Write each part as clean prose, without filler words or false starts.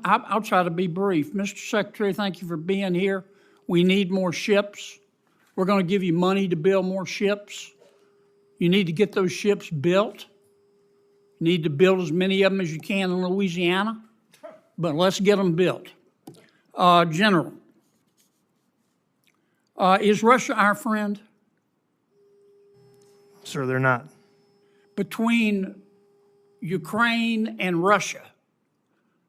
I'll try to be brief. Mr. Secretary, thank you for being here. We need more ships. We're going to give you money to build more ships. You need to get those ships built. You need to build as many of them as you can in Louisiana, but let's get them built. General, is Russia our friend? Sir, they're not. Between Ukraine and Russia,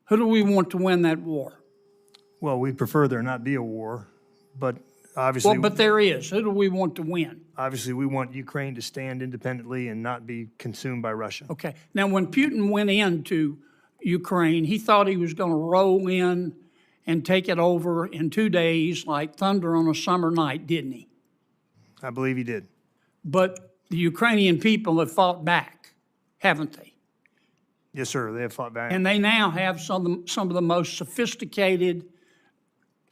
who do we want to win that war? Well, we prefer there not be a war, but obviously... Well, but there is. Who do we want to win? Obviously, we want Ukraine to stand independently and not be consumed by Russia. Okay. Now, when Putin went into Ukraine, he thought he was going to roll in and take it over in 2 days like thunder on a summer night, didn't he? I believe he did. But the Ukrainian people have fought back, haven't they? Yes, sir. They have fought back. And they now have some of the most sophisticated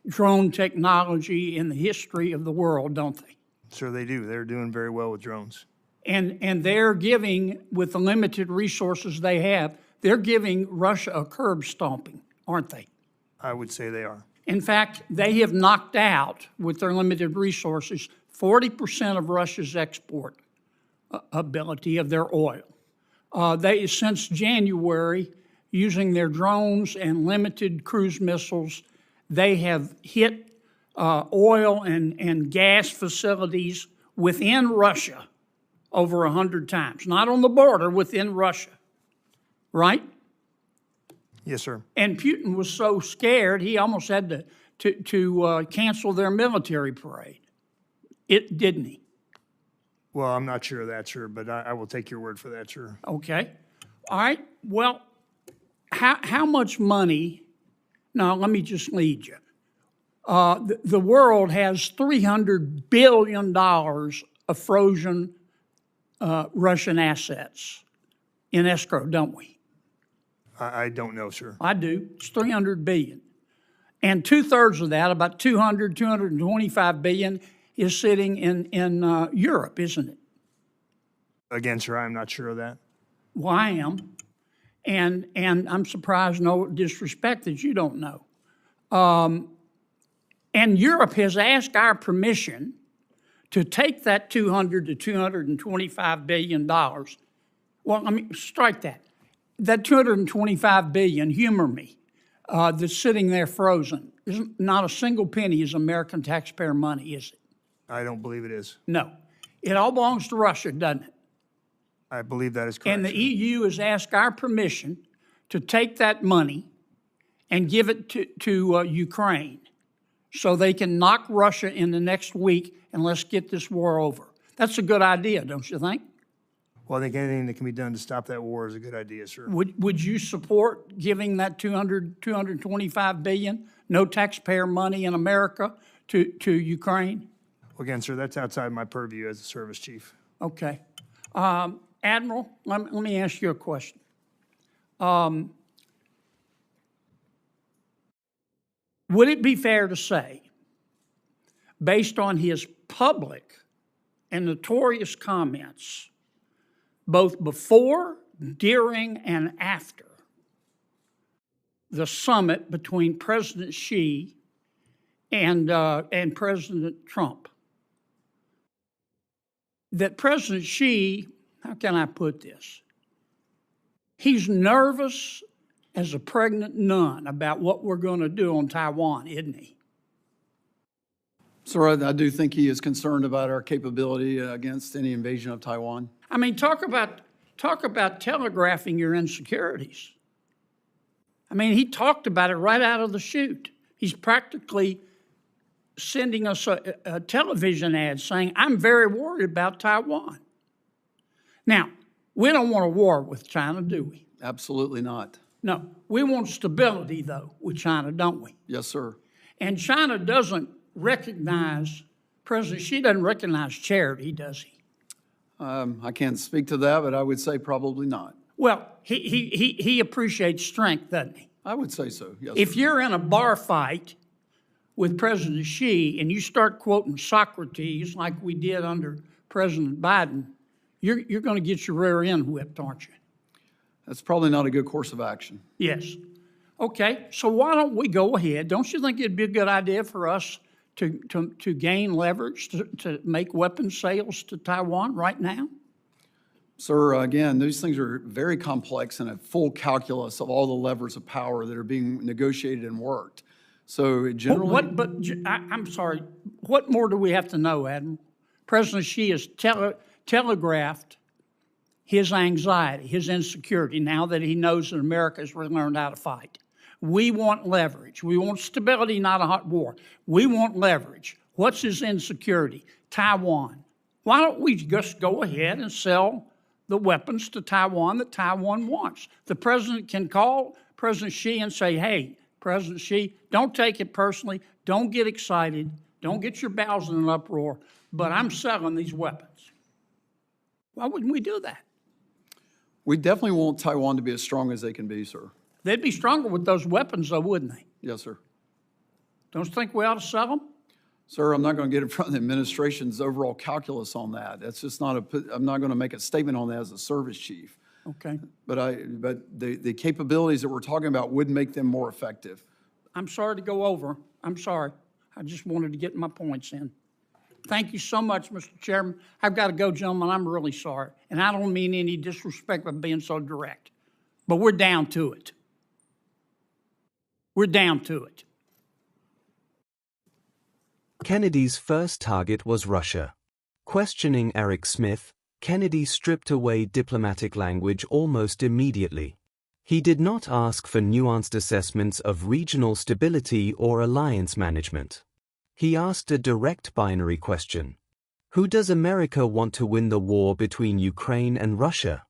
drone technology in the history of the world, don't they? Sir, they do. They're doing very well with drones. And they're giving, with the limited resources they have, they're giving Russia a curb stomping, aren't they? I would say they are. In fact, they have knocked out, with their limited resources, 40% of Russia's export ability of their oil. They, since January, using their drones and limited cruise missiles, they have hit oil and gas facilities within Russia over 100 times. Not on the border, within Russia, right? Yes, sir. And Putin was so scared, he almost had to cancel their military parade. Didn't he? Well, I'm not sure of that, sir, but I will take your word for that, sir. Okay. All right. Well, how much money? Now, let me just lead you. The world has $300 billion of frozen Russian assets in escrow, don't we? I don't know, sir. I do. It's $300 billion. And 2/3 of that, about $225 billion, is sitting in Europe, isn't it? Again, sir, I'm not sure of that. Well, I am. And I'm surprised, no disrespect, that you don't know. And Europe has asked our permission to take that $200 to $225 billion. Well, I mean, strike that. That $225 billion, humor me, that's sitting there frozen. Isn't not a single penny is American taxpayer money, is it? I don't believe it is. No. It all belongs to Russia, doesn't it? I believe that is correct. And the sir. EU has asked our permission to take that money and give it to Ukraine so they can knock Russia in the next week and let's get this war over. That's a good idea, don't you think? Well, I think anything that can be done to stop that war is a good idea, sir. Would you support giving that $225 billion, no taxpayer money in America, to Ukraine? Again, sir, that's outside my purview as a service chief. Okay. Admiral, let me ask you a question. Would it be fair to say, based on his public and notorious comments, both before, during, and after the summit between President Xi and President Trump, that President Xi, how can I put this? He's nervous as a pregnant nun about what we're going to do on Taiwan, isn't he? Sir, I do think he is concerned about our capability against any invasion of Taiwan. I mean, talk about telegraphing your insecurities. I mean, he talked about it right out of the chute. He's practically sending us a television ad saying, I'm very worried about Taiwan. Now, we don't want a war with China, do we? Absolutely not. No. We want stability, though, with China, don't we? Yes, sir. And China doesn't recognize, President Xi doesn't recognize charity, does he? I can't speak to that, but I would say probably not. Well, he appreciates strength, doesn't he? I would say so, yes. If you're in a bar fight with President Xi and you start quoting Socrates like we did under President Biden, you're going to get your rear end whipped, aren't you? That's probably not a good course of action. Yes. Okay, so why don't we go ahead? Don't you think it'd be a good idea for us to gain leverage to make weapons sales to Taiwan right now? Sir, again, these things are very complex and a full calculus of all the levers of power that are being negotiated and worked. So it generally, I'm sorry, what more do we have to know, Admiral? President Xi has telegraphed his anxiety, his insecurity, now that he knows that America has learned how to fight. We want leverage. We want stability, not a hot war. We want leverage. What's his insecurity? Taiwan. Why don't we just go ahead and sell the weapons to Taiwan that Taiwan wants? The president can call President Xi and say, hey, President Xi, don't take it personally. Don't get excited. Don't get your bowels in an uproar. But I'm selling these weapons. Why wouldn't we do that? we definitely want Taiwan to be as strong as they can be, sir. They'd be stronger with those weapons, though, wouldn't they? Yes, sir. Don't you think we ought to sell them? Sir, I'm not going to get in front of the administration's overall calculus on that. That's just not I'm not going to make a statement on that as a service chief. Okay. But the capabilities that we're talking about would make them more effective. I'm sorry to go over. I'm sorry. I just wanted to get my points in. Thank you so much, Mr. Chairman. I've got to go, gentlemen. I'm really sorry. And I don't mean any disrespect by being so direct. But we're down to it. We're down to it. Kennedy's first target was Russia. Questioning Eric Smith, Kennedy stripped away diplomatic language almost immediately. He did not ask for nuanced assessments of regional stability or alliance management. He asked a direct binary question. Who does America want to win the war between Ukraine and Russia?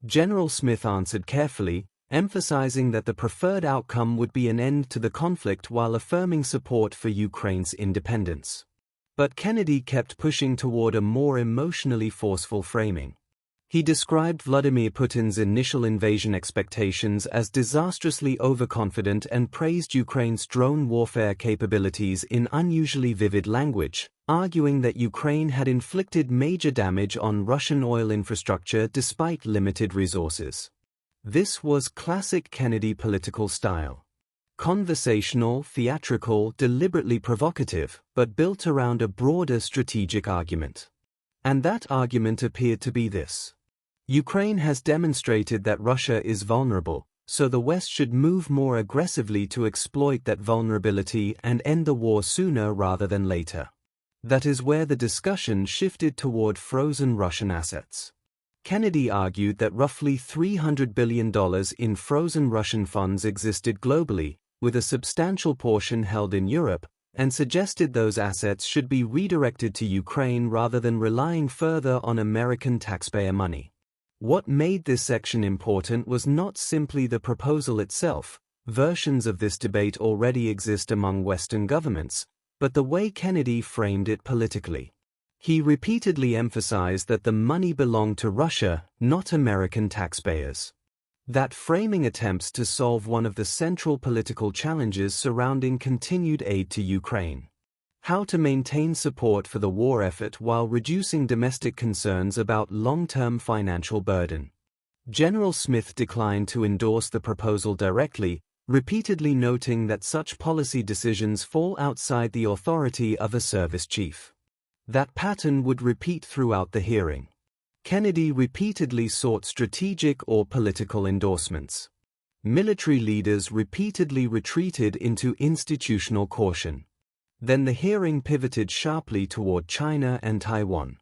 General Smith answered carefully, emphasizing that the preferred outcome would be an end to the conflict while affirming support for Ukraine's independence. But Kennedy kept pushing toward a more emotionally forceful framing. He described Vladimir Putin's initial invasion expectations as disastrously overconfident and praised Ukraine's drone warfare capabilities in unusually vivid language, arguing that Ukraine had inflicted major damage on Russian oil infrastructure despite limited resources. This was classic Kennedy political style. Conversational, theatrical, deliberately provocative, but built around a broader strategic argument. And that argument appeared to be this. Ukraine has demonstrated that Russia is vulnerable, so the West should move more aggressively to exploit that vulnerability and end the war sooner rather than later. That is where the discussion shifted toward frozen Russian assets. Kennedy argued that roughly $300 billion in frozen Russian funds existed globally, with a substantial portion held in Europe, and suggested those assets should be redirected to Ukraine rather than relying further on American taxpayer money. What made this section important was not simply the proposal itself. Versions of this debate already exist among Western governments, but the way Kennedy framed it politically. He repeatedly emphasized that the money belonged to Russia, not American taxpayers. That framing attempts to solve one of the central political challenges surrounding continued aid to Ukraine. How to maintain support for the war effort while reducing domestic concerns about long-term financial burden. General Smith declined to endorse the proposal directly, repeatedly noting that such policy decisions fall outside the authority of a service chief. That pattern would repeat throughout the hearing. Kennedy repeatedly sought strategic or political endorsements. Military leaders repeatedly retreated into institutional caution. Then the hearing pivoted sharply toward China and Taiwan.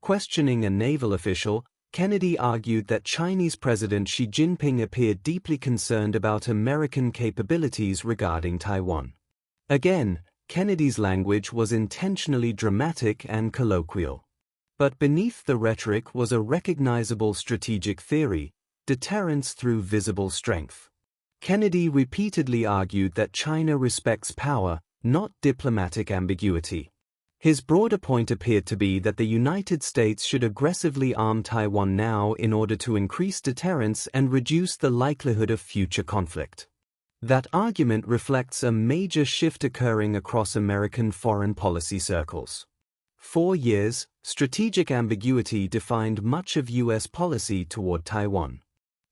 Questioning a naval official, Kennedy argued that Chinese President Xi Jinping appeared deeply concerned about American capabilities regarding Taiwan. Again, Kennedy's language was intentionally dramatic and colloquial. But beneath the rhetoric was a recognizable strategic theory: deterrence through visible strength. Kennedy repeatedly argued that China respects power, not diplomatic ambiguity. His broader point appeared to be that the United States should aggressively arm Taiwan now in order to increase deterrence and reduce the likelihood of future conflict. That argument reflects a major shift occurring across American foreign policy circles. For years, strategic ambiguity defined much of U.S. policy toward Taiwan.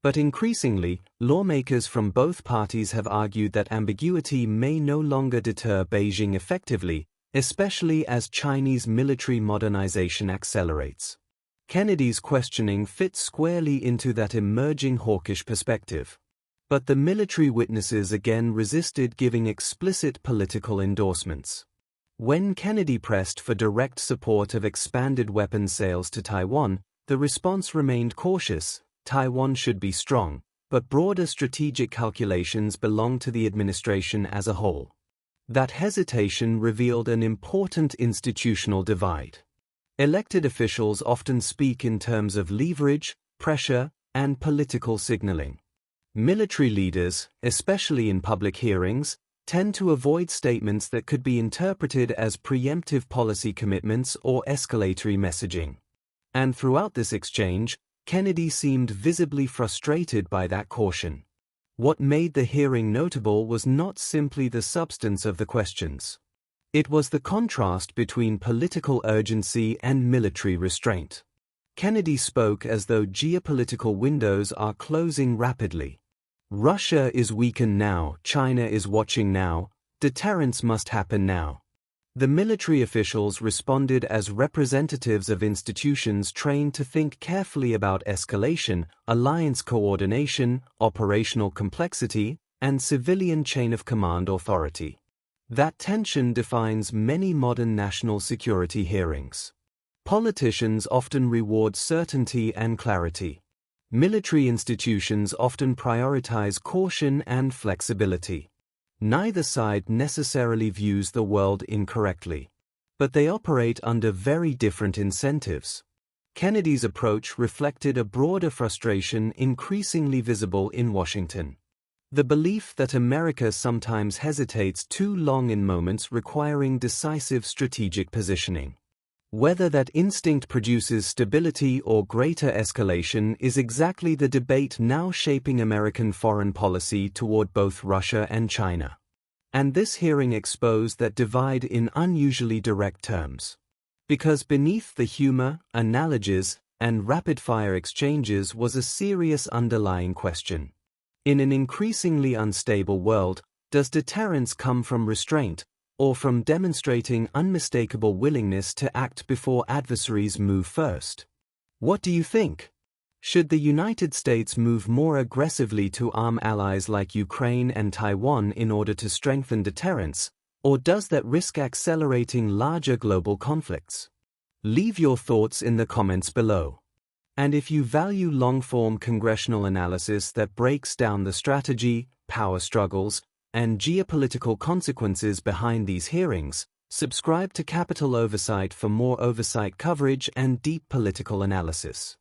But increasingly, lawmakers from both parties have argued that ambiguity may no longer deter Beijing effectively, especially as Chinese military modernization accelerates. Kennedy's questioning fits squarely into that emerging hawkish perspective. But the military witnesses again resisted giving explicit political endorsements. When Kennedy pressed for direct support of expanded weapons sales to Taiwan, the response remained cautious. Taiwan should be strong, but broader strategic calculations belong to the administration as a whole. That hesitation revealed an important institutional divide. Elected officials often speak in terms of leverage, pressure, and political signaling. Military leaders, especially in public hearings, tend to avoid statements that could be interpreted as preemptive policy commitments or escalatory messaging. And throughout this exchange, Kennedy seemed visibly frustrated by that caution. What made the hearing notable was not simply the substance of the questions. It was the contrast between political urgency and military restraint. Kennedy spoke as though geopolitical windows are closing rapidly. Russia is weakened now, China is watching now, deterrence must happen now. The military officials responded as representatives of institutions trained to think carefully about escalation, alliance coordination, operational complexity, and civilian chain of command authority. That tension defines many modern national security hearings. Politicians often reward certainty and clarity. Military institutions often prioritize caution and flexibility. Neither side necessarily views the world incorrectly, but they operate under very different incentives. Kennedy's approach reflected a broader frustration increasingly visible in Washington. The belief that America sometimes hesitates too long in moments requiring decisive strategic positioning. Whether that instinct produces stability or greater escalation is exactly the debate now shaping American foreign policy toward both Russia and China. And this hearing exposed that divide in unusually direct terms. Because beneath the humor, analogies, and rapid-fire exchanges was a serious underlying question. In an increasingly unstable world, does deterrence come from restraint, or from demonstrating unmistakable willingness to act before adversaries move first? What do you think? Should the United States move more aggressively to arm allies like Ukraine and Taiwan in order to strengthen deterrence, or does that risk accelerating larger global conflicts? Leave your thoughts in the comments below. And if you value long-form congressional analysis that breaks down the strategy, power struggles, and geopolitical consequences behind these hearings, subscribe to Capital Oversight for more oversight coverage and deep political analysis.